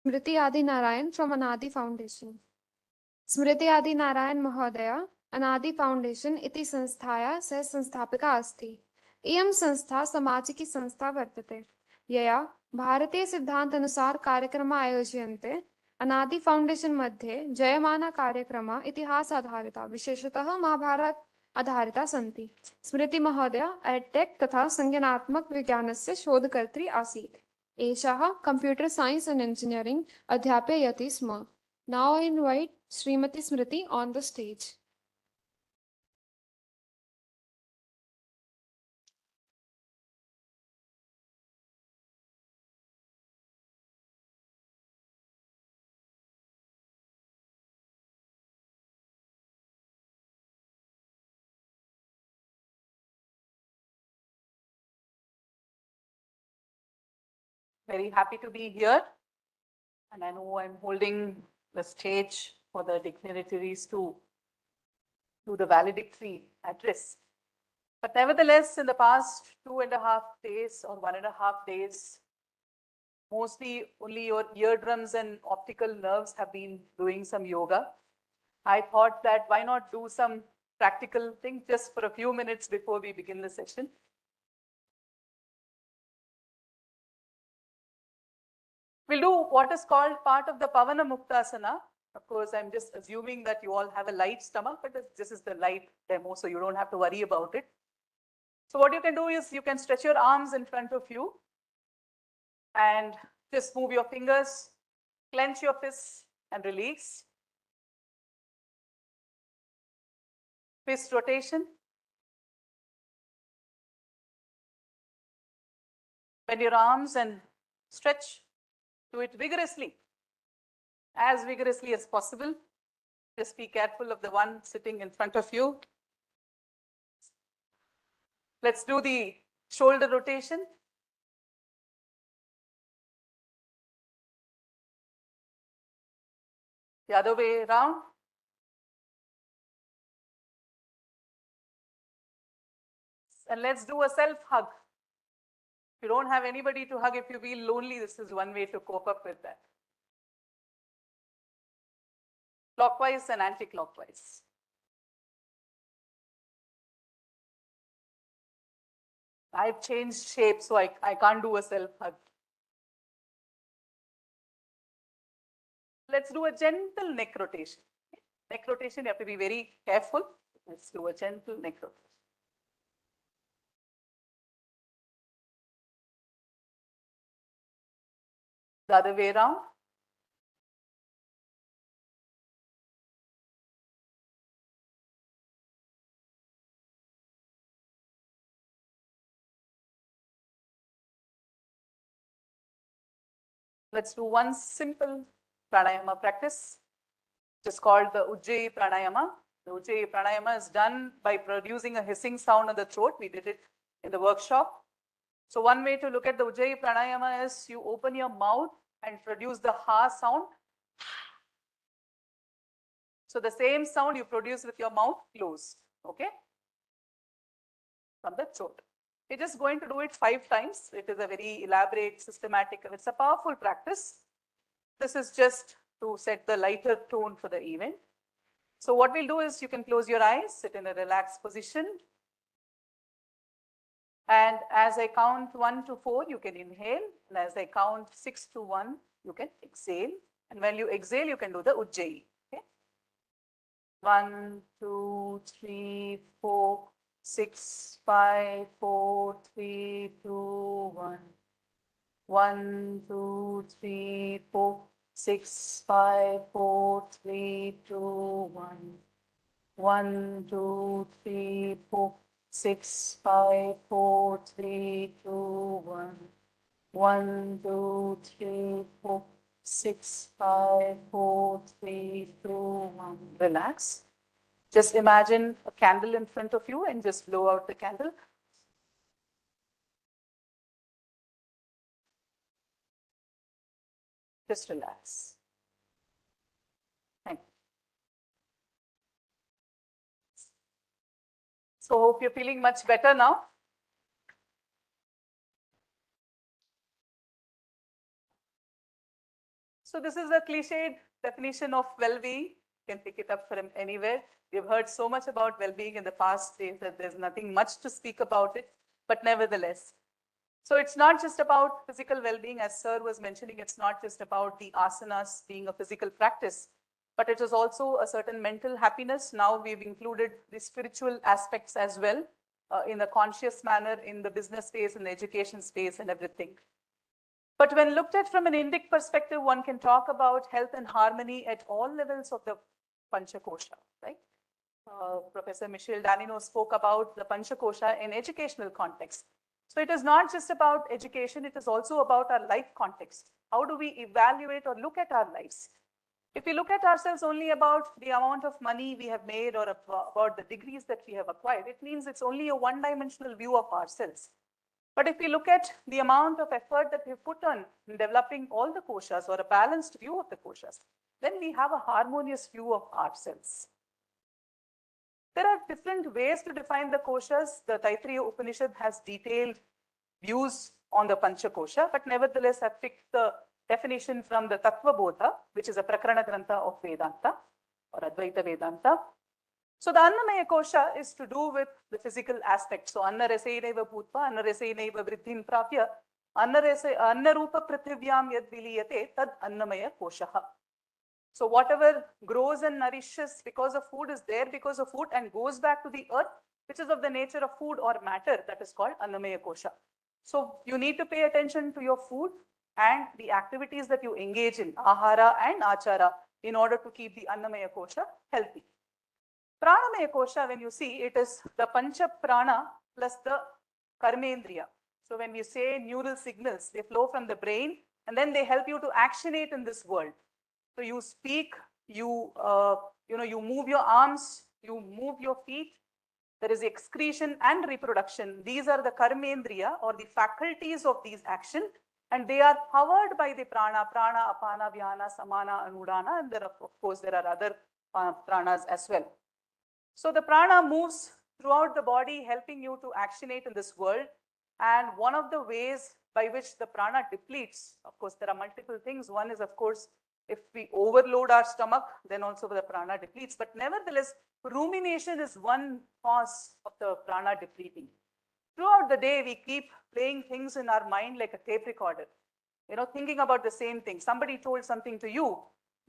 Smriti Adinarayan from Anadi Foundation. Smriti Adinarayan Mahodaya, Anadi Foundation इति संस्थाया सह संस्थापिका अस्ति। इयं संस्था सामाजिकी संस्था वर्तते, यया भारतीय सिद्धांत अनुसार कार्यक्रमाः आयोज्यन्ते। अनादि फाउंडेशन मध्ये जयमाना कार्यक्रमाः इतिहास आधारिता, विशेषतः महाभारत आधारिता सन्ति। स्मृति महोदया एडटेक तथा संज्ञानात्मक विज्ञानस्य शोधकर्त्री आसीत्। एषः कंप्यूटर साइंस एंड इंजीनियरिंग अध्यापयति स्म। Now I invite Srimati Smriti on the stage. Very happy to be here, and I know I'm holding the stage for the dignitaries to do the valedictory address. But nevertheless, in the past 2.5 days or 1.5 days, mostly only your eardrums and optical nerves have been doing some yoga. I thought that why not do some practical thing just for a few minutes before we begin the session. We'll do what is called part of the Pavana Muktasana. Of course, I'm just assuming that you all have a light stomach, but this is the light demo, so you don't have to worry about it. So what you can do is you can stretch your arms in front of you and just move your fingers, clench your fists and release. Fist rotation. Bend your arms and stretch. Do it vigorously, as vigorously as possible. Just be careful of the one sitting in front of you. Let's do the shoulder rotation. The other way around. And let's do a self-hug. If you don't have anybody to hug, if you feel lonely, this is one way to cope up with that. Clockwise and anti-clockwise. I've changed shape, so I can't do a self-hug. Let's do a gentle neck rotation. Neck rotation, you have to be very careful. Let's do a gentle neck rotation. The other way around. Let's do one simple pranayama practice. It's called the Ujjayi pranayama. The Ujjayi pranayama is done by producing a hissing sound in the throat. We did it in the workshop. So one way to look at the Ujjayi pranayama is you open your mouth and produce the ha sound. So the same sound you produce with your mouth closed, okay? From the throat. We're just going to do it 5 times. It is a very elaborate, systematic, it's a powerful practice. This is just to set the lighter tone for the event. So what we'll do is you can close your eyes, sit in a relaxed position. And as I count 1 to 4, you can inhale. And as I count 6 to 1, you can exhale. And when you exhale, you can do the Ujjayi. Okay? 1, 2, 3, 4, 6, 5, 4, 3, 2, 1. 1, 2, 3, 4, 6, 5, 4, 3, 2, 1. 1, 2, 3, 4, 6, 5, 4, 3, 2, 1. 1, 2, 3, 4, 6, 5, 4, 3, 2, 1. Relax. Just imagine a candle in front of you and just blow out the candle. Just relax. Thank you. So hope you're feeling much better now. So this is a cliched definition of well-being. You can pick it up from anywhere. We've heard so much about well-being in the past days that there's nothing much to speak about it, but nevertheless. So it's not just about physical well-being, as Sir was mentioning, it's not just about the asanas being a physical practice, but it is also a certain mental happiness. Now we've included the spiritual aspects as well in a conscious manner in the business space, in the education space and everything. But when looked at from an Indic perspective, one can talk about health and harmony at all levels of the Panchakosha, right? Professor Michel Danino spoke about the Panchakosha in educational context. So it is not just about education, it is also about our life context. How do we evaluate or look at our lives? If we look at ourselves only about the amount of money we have made or about the degrees that we have acquired, it means it's only a one-dimensional view of ourselves. But if we look at the amount of effort that we've put on in developing all the koshas or a balanced view of the koshas, then we have a harmonious view of ourselves. There are different ways to define the koshas. The Taittiriya Upanishad has detailed views on the Panchakosha, but nevertheless I've picked the definition from the Tattva Bodha, which is a Prakarana Grantha of Vedanta or Advaita Vedanta. So the Annamaya Kosha is to do with the physical aspect. So Anna Rasainaiva Bhutva, Anna Rasainaiva Vriddhin Prapya, Anna Rupa Prithivyam Yad Viliyate, Tad Annamaya Koshaha. So whatever grows and nourishes because of food is there because of food and goes back to the earth, which is of the nature of food or matter, that is called Annamaya Kosha. So you need to pay attention to your food and the activities that you engage in, Ahara and Achara, in order to keep the Annamaya Kosha healthy. Pranamaya Kosha, when you see, it is the Pancha Prana plus the Karmendriya. So when you say neural signals, they flow from the brain and then they help you to actionate in this world. So you speak, you move your arms, you move your feet. There is excretion and reproduction. These are the karmendriya or the faculties of these action, and they are powered by the prana, apana, vyana, samana, anudana, and of course there are other pranas as well. So the prana moves throughout the body, helping you to actionate in this world. And one of the ways by which the prana depletes, of course, there are multiple things. One is, of course, if we overload our stomach, then also the prana depletes. But nevertheless, rumination is one cause of the prana depleting. Throughout the day, we keep playing things in our mind like a tape recorder, thinking about the same thing. Somebody told something to you.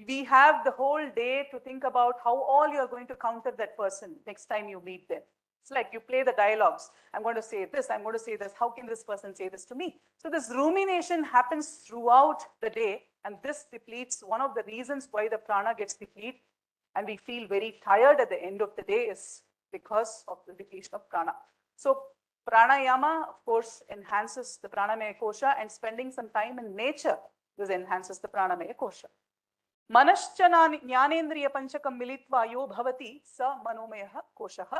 We have the whole day to think about how all you're going to counter that person next time you meet them. It's like you play the dialogues. I'm going to say this, I'm going to say this. How can this person say this to me? So this rumination happens throughout the day, and this depletes. One of the reasons why the prana gets depleted and we feel very tired at the end of the day is because of the depletion of prana. So pranayama, of course, enhances the pranamaya kosha, and spending some time in nature, this enhances the pranamaya kosha. Manascha jnanendriya panchakam militva yo bhavati sa manomayaha koshaha.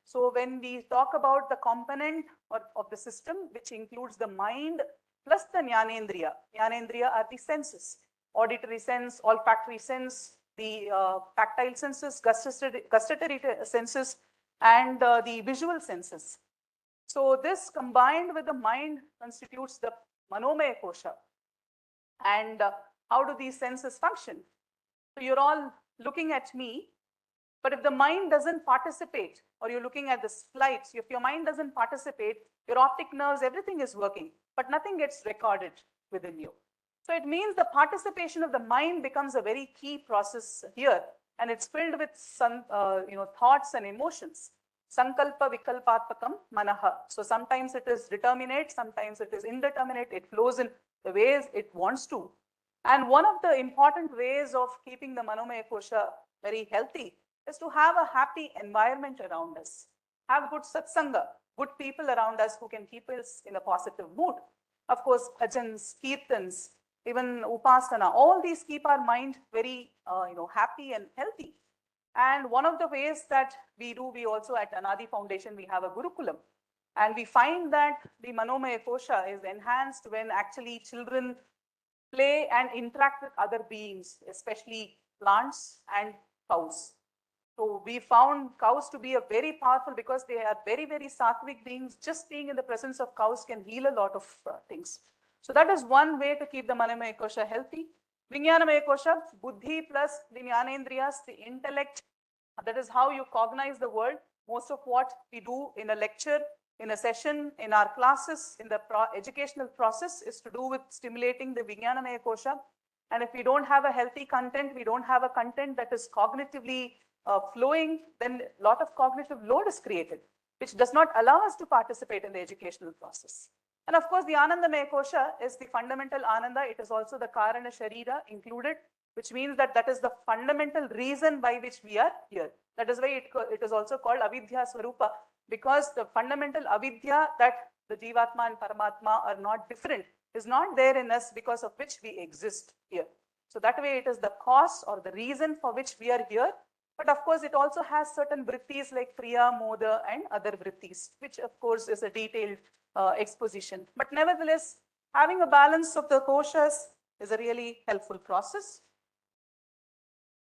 So when we talk about the component of the system, which includes the mind plus the jnanendriya are the senses, auditory sense, olfactory sense, the tactile senses, gustatory senses, and the visual senses. So this combined with the mind constitutes the manomaya kosha. And how do these senses function? So you're all looking at me, but if the mind doesn't participate, or you're looking at the slides, if your mind doesn't participate, your optic nerves, everything is working, but nothing gets recorded within you. So it means the participation of the mind becomes a very key process here, and it's filled with some, thoughts and emotions. Sankalpa vikalpatpakam manaha. So sometimes it is determinate, sometimes it is indeterminate. It flows in the ways it wants to. And one of the important ways of keeping the manomaya kosha very healthy is to have a happy environment around us. Have good satsanga, good people around us who can keep us in a positive mood. Of course, bhajans, kirtans, even upasana, all these keep our mind very happy and healthy. And one of the ways that we also at Anadi Foundation, we have a Gurukulam. And we find that the manomaya kosha is enhanced when actually children play and interact with other beings, especially plants and cows. So we found cows to be a very powerful, because they are very, very sattvic beings. Just being in the presence of cows can heal a lot of things. So that is one way to keep the manomaya kosha healthy. Vijnanamaya kosha, buddhi plus the jnanendriyas, the intellect. That is how you cognize the world. Most of what we do in a lecture, in a session, in our classes, in the educational process is to do with stimulating the Vijnanamaya kosha. And if we don't have a healthy content, we don't have a content that is cognitively flowing, then a lot of cognitive load is created, which does not allow us to participate in the educational process. And of course, the Anandamaya kosha is the fundamental Ananda. It is also the Karana Sharira included, which means that that is the fundamental reason by which we are here. That is why it is also called Avidya Swarupa, because the fundamental Avidya that the Jivatma and Paramatma are not different is not there in us, because of which we exist here. So that way it is the cause or the reason for which we are here. But of course, it also has certain vrittis like Priya, Moda and other vrittis, which of course is a detailed exposition. But nevertheless, having a balance of the koshas is a really helpful process.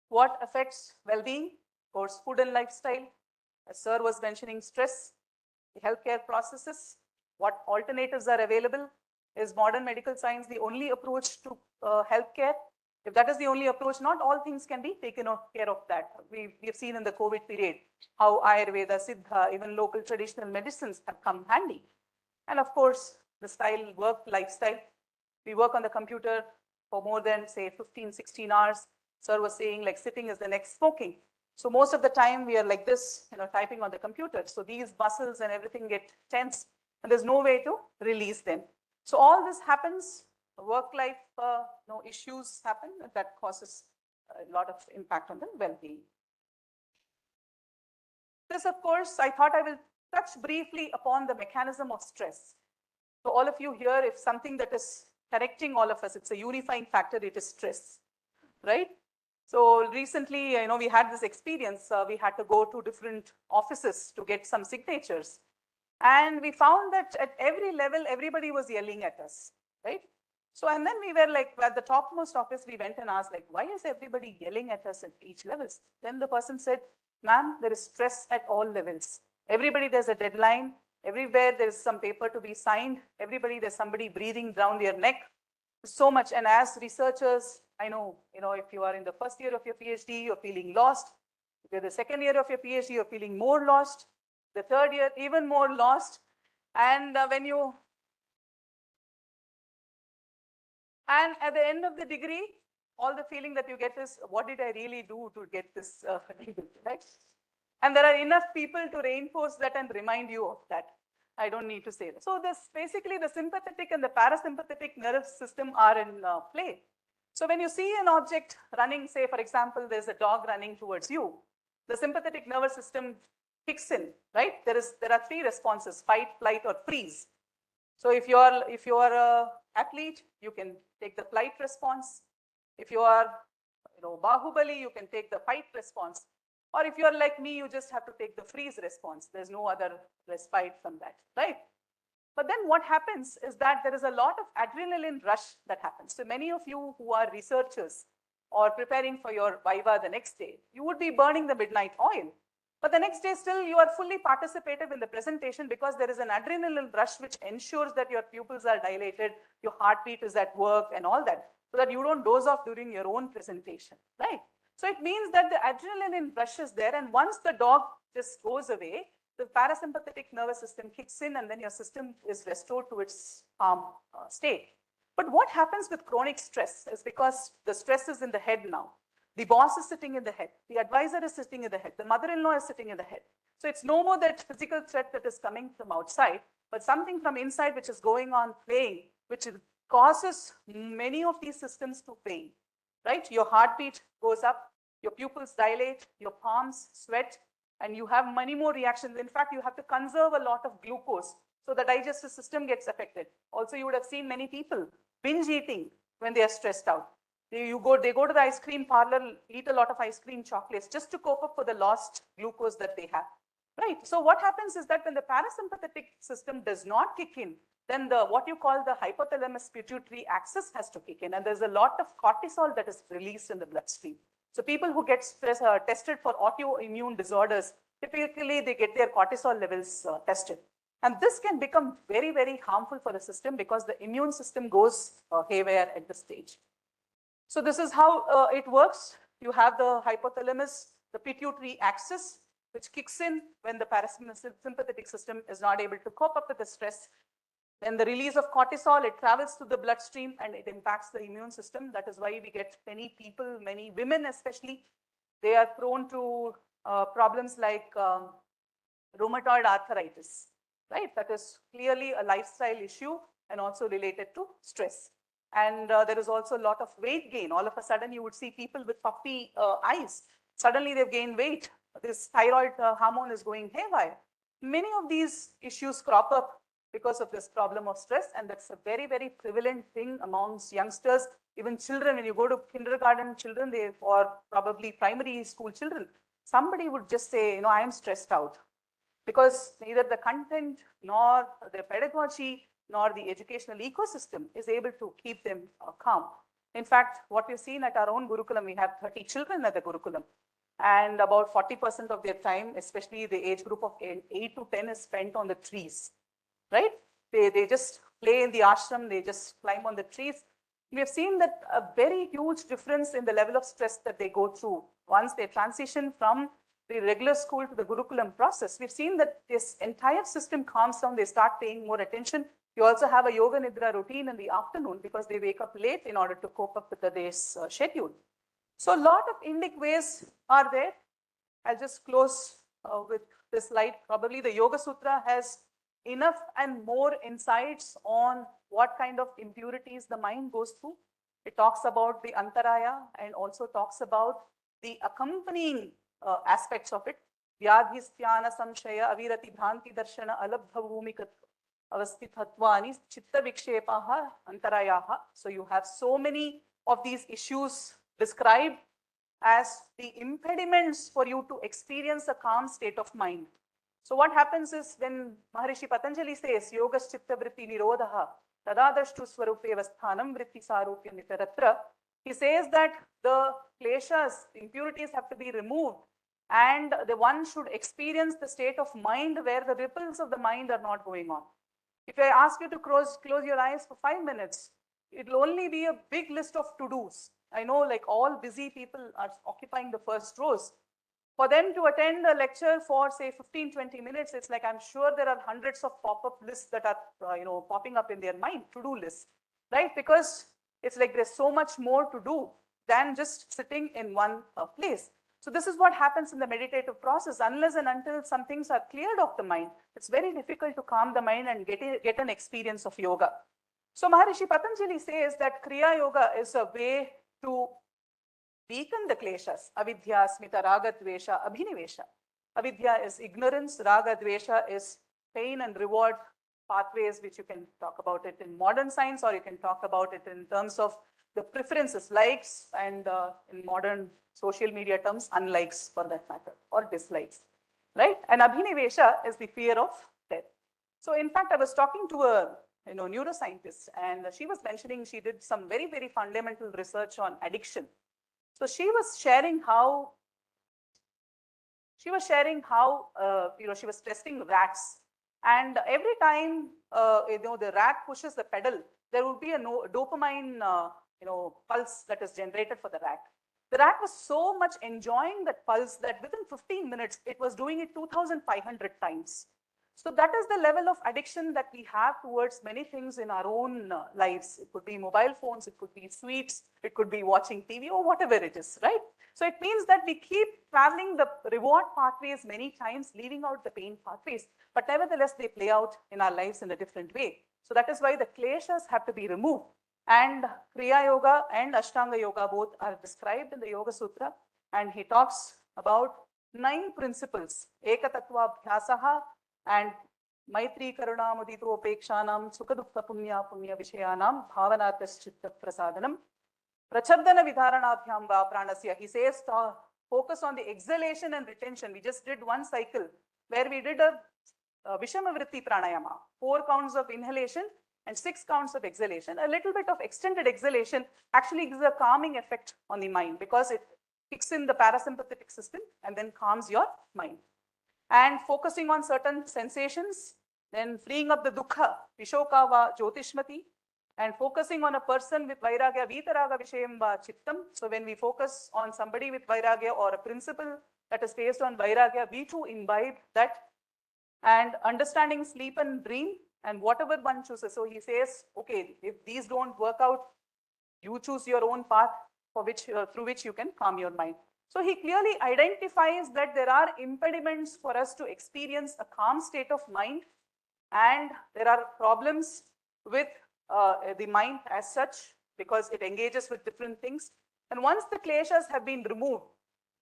What affects well-being? Of course, food and lifestyle. As Sir was mentioning, stress, the healthcare processes, what alternatives are available. Is modern medical science the only approach to healthcare? If that is the only approach, not all things can be taken care of that. We have seen in the COVID period how Ayurveda, Siddha, even local traditional medicines have come handy. And of course, the style, work, lifestyle. We work on the computer for more than, say, 15, 16 hours. Sir was saying like sitting is the next smoking. So most of the time we are like this, typing on the computer. So these muscles and everything get tense and there's no way to release them. So all this happens, work-life issues happen that causes a lot of impact on the well-being. This, of course, I thought I will touch briefly upon the mechanism of stress. So all of you here, if something that is connecting all of us, it's a unifying factor, it is stress, right? So recently, we had this experience. We had to go to different offices to get some signatures. And we found that at every level, everybody was yelling at us, right? So, and then we were like, at the topmost office, we went and asked like, why is everybody yelling at us at each levels? Then the person said, ma'am, there is stress at all levels. Everybody, there's a deadline. Everywhere there's some paper to be signed. Everybody, there's somebody breathing down their neck. So much. And as researchers, I know, if you are in the first year of your PhD, you're feeling lost. If you're the second year of your PhD, you're feeling more lost. The third year, even more lost. And at the end of the degree, all the feeling that you get is, what did I really do to get this degree, right? And there are enough people to reinforce that and remind you of that. I don't need to say that. So this basically the sympathetic and the parasympathetic nervous system are in play. So when you see an object running, say for example, there's a dog running towards you, the sympathetic nervous system kicks in, right? There are three responses: fight, flight, or freeze. So if you are an athlete, you can take the flight response. If you are Bahubali, you can take the fight response. Or if you're like me, you just have to take the freeze response. There's no other respite from that, right? But then what happens is that there is a lot of adrenaline rush that happens. So many of you who are researchers or preparing for your Viva the next day, you would be burning the midnight oil. But the next day still you are fully participative in the presentation because there is an adrenaline rush which ensures that your pupils are dilated, your heartbeat is at work and all that, so that you don't doze off during your own presentation, right? So it means that the adrenaline rush is there, and once the dog just goes away, the parasympathetic nervous system kicks in and then your system is restored to its calm state. But what happens with chronic stress is because the stress is in the head now. The boss is sitting in the head. The advisor is sitting in the head. The mother-in-law is sitting in the head. So it's no more that physical threat that is coming from outside, but something from inside which is going on playing, which causes many of these systems to pain, right? Your heartbeat goes up, your pupils dilate, your palms sweat, and you have many more reactions. In fact, you have to conserve a lot of glucose, so the digestive system gets affected. Also, you would have seen many people binge eating when they are stressed out. They go to the ice cream parlor, eat a lot of ice cream chocolates just to cope up for the lost glucose that they have, right? So what happens is that when the parasympathetic system does not kick in, then what you call the hypothalamus pituitary axis has to kick in, and there's a lot of cortisol that is released in the bloodstream. So people who get tested for autoimmune disorders, typically they get their cortisol levels tested. And this can become very, very harmful for the system because the immune system goes haywire at this stage. So this is how it works. You have the hypothalamus, the pituitary axis, which kicks in when the parasympathetic system is not able to cope up with the stress. Then the release of cortisol, it travels to the bloodstream and it impacts the immune system. That is why we get many people, many women especially, they are prone to problems like rheumatoid arthritis, right? That is clearly a lifestyle issue and also related to stress. And there is also a lot of weight gain. All of a sudden, you would see people with puffy eyes. Suddenly, they've gained weight. This thyroid hormone is going haywire. Many of these issues crop up because of this problem of stress, and that's a very, very prevalent thing amongst youngsters, even children. When you go to kindergarten children, or probably primary school children, somebody would just say, you know, I am stressed out, because neither the content nor the pedagogy nor the educational ecosystem is able to keep them calm. In fact, what we've seen at our own Gurukulam, we have 30 children at the Gurukulam, and about 40% of their time, especially the age group of 8 to 10, is spent on the trees, right? They just play in the ashram, they just climb on the trees. We have seen that a very huge difference in the level of stress that they go through once they transition from the regular school to the Gurukulam process. We've seen that this entire system calms down, they start paying more attention. You also have a yoga nidra routine in the afternoon because they wake up late in order to cope up with the day's schedule. So a lot of indic ways are there. I'll just close with this slide. Probably the Yoga Sutra has enough and more insights on what kind of impurities the mind goes through. It talks about the antaraya and also talks about the accompanying aspects of it. Vyadhisthana samshaya avirati bhranti darshana alabdha bhumikat avastithatvani chitta vikshepaha antarayaha. So you have so many of these issues described as the impediments for you to experience a calm state of mind. So what happens is, when Maharishi Patanjali says yogas chitta vritti nirodha tadadashtu swarupe vasthanam vritti sarupya nitaratra, he says that the kleshas, impurities, have to be removed, and the one should experience the state of mind where the ripples of the mind are not going on. If I ask you to close your eyes for 5 minutes, it will only be a big list of to-dos. I know, like, all busy people are occupying the first rows. For them to attend a lecture for, say, 15-20 minutes, it's like, I'm sure there are hundreds of pop-up lists that are popping up in their mind, to-do lists, right? Because it's like there's so much more to do than just sitting in one place. So this is what happens in the meditative process. Unless and until some things are cleared off the mind, it's very difficult to calm the mind and get an experience of yoga. So Maharishi Patanjali says that Kriya Yoga is a way to weaken the kleshas. Avidya, smita, raga, dvesha, abhinivesha. Avidya is ignorance, raga, dvesha is pain and reward pathways, which you can talk about it in modern science, or you can talk about it in terms of the preferences, likes, and in modern social media terms, unlikes for that matter, or dislikes, right? And abhinivesha is the fear of death. So in fact, I was talking to a neuroscientist, and she was mentioning she did some very, very fundamental research on addiction. So she was sharing how she was testing rats, and every time the rat pushes the pedal, there would be a dopamine pulse that is generated for the rat. The rat was so much enjoying that pulse that within 15 minutes, it was doing it 2,500 times. So that is the level of addiction that we have towards many things in our own lives. It could be mobile phones, it could be sweets, it could be watching TV, or whatever it is, right? So it means that we keep traveling the reward pathways many times, leaving out the pain pathways, but nevertheless, they play out in our lives in a different way. So that is why the kleshas have to be removed. And Kriya Yoga and Ashtanga Yoga both are described in the Yoga Sutra, and he talks about 9 principles: Ekatattva Abhyasaha, and Maitri Karuna Mudito Pekshanam Sukadukta Punya Punya Vishayanam Bhavanatas Chitta Prasadanam Prachardana Vidharanabhyam Va Pranasya. He says focus on the exhalation and retention. We just did one cycle where we did a Vishamavritti Pranayama, 4 counts of inhalation and 6 counts of exhalation. A little bit of extended exhalation actually gives a calming effect on the mind, because it kicks in the parasympathetic system and then calms your mind. And focusing on certain sensations, then freeing up the dukkha, Vishokava Jyotishmati, And focusing on a person with vairagya, vitaraga vishayam va chittam. So when we focus on somebody with vairagya or a principle that is based on vairagya, we too imbibe that. And understanding sleep and dream and whatever one chooses. So he says, okay, if these don't work out, you choose your own path for which, through which you can calm your mind. So he clearly identifies that there are impediments for us to experience a calm state of mind, and there are problems with the mind as such because it engages with different things. And once the kleshas have been removed,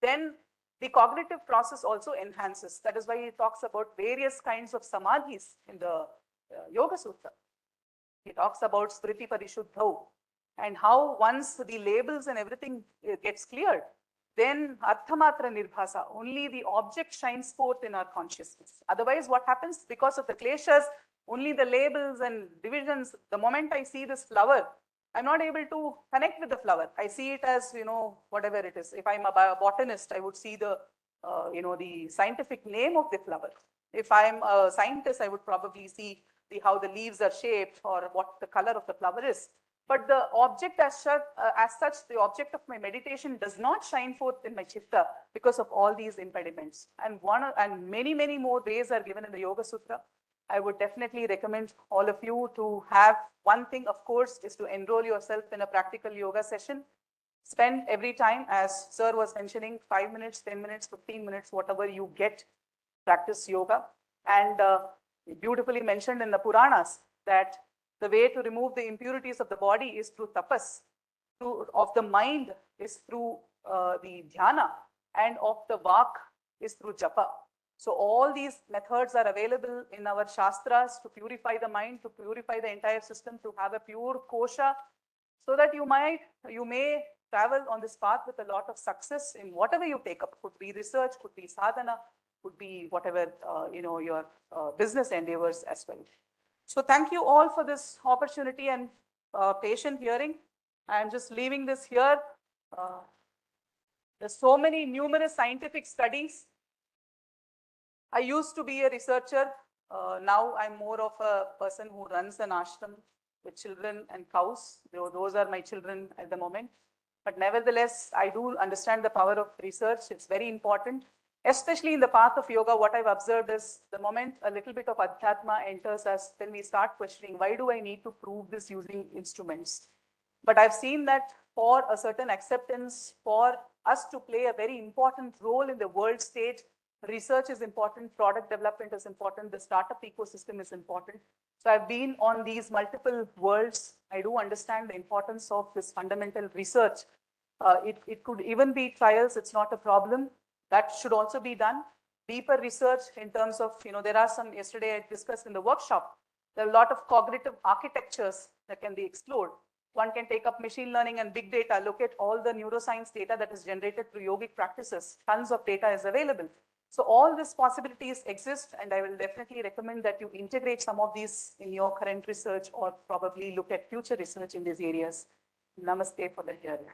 then the cognitive process also enhances. That is why he talks about various kinds of samadhis in the Yoga Sutra. He talks about Smrithi Parishuddhau, and how once the labels and everything gets cleared, then Arthamatra Nirbhasa, only the object shines forth in our consciousness. Otherwise, what happens? Because of the kleshas, only the labels and divisions, the moment I see this flower, I'm not able to connect with the flower. I see it as, whatever it is. If I'm a botanist, I would see the, the scientific name of the flower. If I'm a scientist, I would probably see how the leaves are shaped or what the color of the flower is. But the object as such, the object of my meditation does not shine forth in my chitta because of all these impediments. And many, many more ways are given in the Yoga Sutra. I would definitely recommend all of you to have one thing, of course, is to enroll yourself in a practical yoga session. Spend every time, as Sir was mentioning, 5 minutes, 10 minutes, 15 minutes, whatever you get, practice yoga. And beautifully mentioned in the Puranas that the way to remove the impurities of the body is through tapas, of the mind is through the dhyana, and of the vak is through japa. So all these methods are available in our shastras to purify the mind, to purify the entire system, to have a pure kosha, so that you may travel on this path with a lot of success in whatever you take up. Could be research, could be sadhana, could be whatever, your business endeavors as well. So thank you all for this opportunity and patient hearing. I'm just leaving this here. There's so many numerous scientific studies. I used to be a researcher. Now I'm more of a person who runs an ashram with children and cows. Those are my children at the moment. But nevertheless, I do understand the power of research. It's very important. Especially in the path of yoga, what I've observed is the moment a little bit of adhyatma enters us, then we start questioning, why do I need to prove this using instruments? But I've seen that for a certain acceptance, for us to play a very important role in the world stage, research is important, product development is important, the startup ecosystem is important. So I've been on these multiple worlds. I do understand the importance of this fundamental research. It could even be trials, it's not a problem. That should also be done. Deeper research in terms of, there are some, yesterday I discussed in the workshop, there are a lot of cognitive architectures that can be explored. One can take up machine learning and big data, look at all the neuroscience data that is generated through yogic practices. Tons of data is available. So all these possibilities exist, and I will definitely recommend that you integrate some of these in your current research or probably look at future research in these areas. Namaste for the hearing.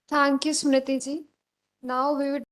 Thank you, Smriti ji. Now we would